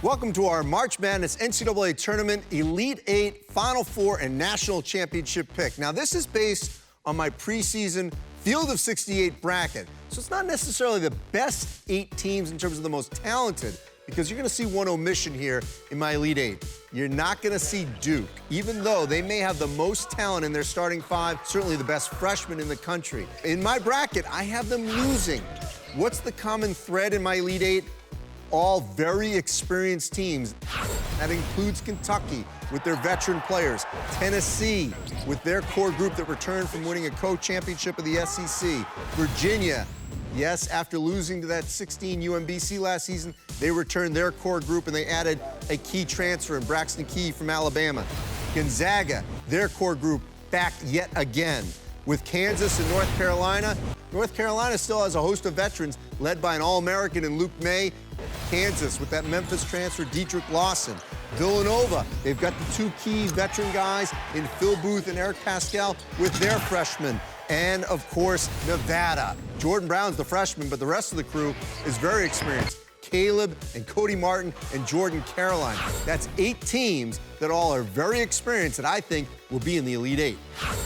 Welcome to our March Madness NCAA Tournament Elite Eight, Final Four, and National Championship pick. Now, this is based on my preseason Field of 68 bracket. So it's not necessarily the best 8 teams in terms of the most talented, because you're going to see one omission here in my Elite Eight. You're not going to see Duke, even though they may have the most talent in their starting 5, certainly the best freshman in the country. In my bracket, I have them losing. What's the common thread in my Elite Eight? All very experienced teams. That includes Kentucky with their veteran players, Tennessee with their core group that returned from winning a co-championship of the SEC, Virginia, yes, after losing to that 16 UMBC last season, they returned their core group and they added a key transfer in Braxton Key from Alabama. Gonzaga, their core group back yet again. With Kansas and North Carolina still has a host of veterans led by an All-American in Luke May. Kansas with that Memphis transfer, Dietrich Lawson. Villanova, they've got the 2 key veteran guys in Phil Booth and Eric Pascal with their freshmen. And, of course, Nevada. Jordan Brown's the freshman, but the rest of the crew is very experienced. Caleb and Cody Martin and Jordan Caroline. That's 8 teams that all are very experienced that I think will be in the Elite Eight.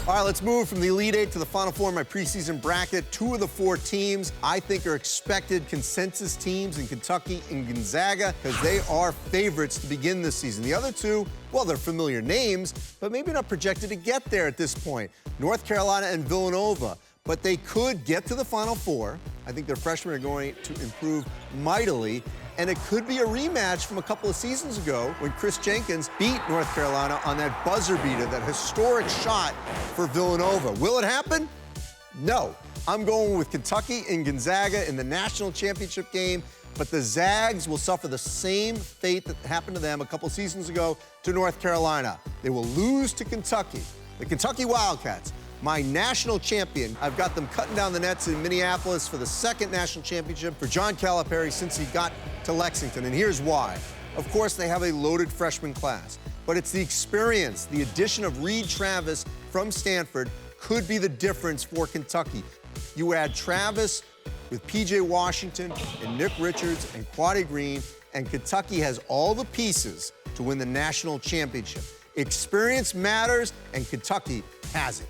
All right, let's move from the Elite Eight to the Final Four in my preseason bracket. 2 of the 4 teams I think are expected consensus teams in Kentucky and Gonzaga because they are favorites to begin this season. The other 2, well, they're familiar names, but maybe not projected to get there at this point. North Carolina and Villanova. But they could get to the Final Four. I think their freshmen are going to improve mightily. And it could be a rematch from a couple of seasons ago when Chris Jenkins beat North Carolina on that buzzer beater, that historic shot for Villanova. Will it happen? No. I'm going with Kentucky and Gonzaga in the national championship game. But the Zags will suffer the same fate that happened to them a couple seasons ago to North Carolina. They will lose to Kentucky. The Kentucky Wildcats, my national champion. I've got them cutting down the nets in Minneapolis for the 2nd national championship for John Calipari since he got to Lexington, and here's why. Of course, they have a loaded freshman class, but it's the experience. The addition of Reed Travis from Stanford could be the difference for Kentucky. You add Travis with P.J. Washington and Nick Richards and Quade Green, and Kentucky has all the pieces to win the national championship. Experience matters, and Kentucky has it.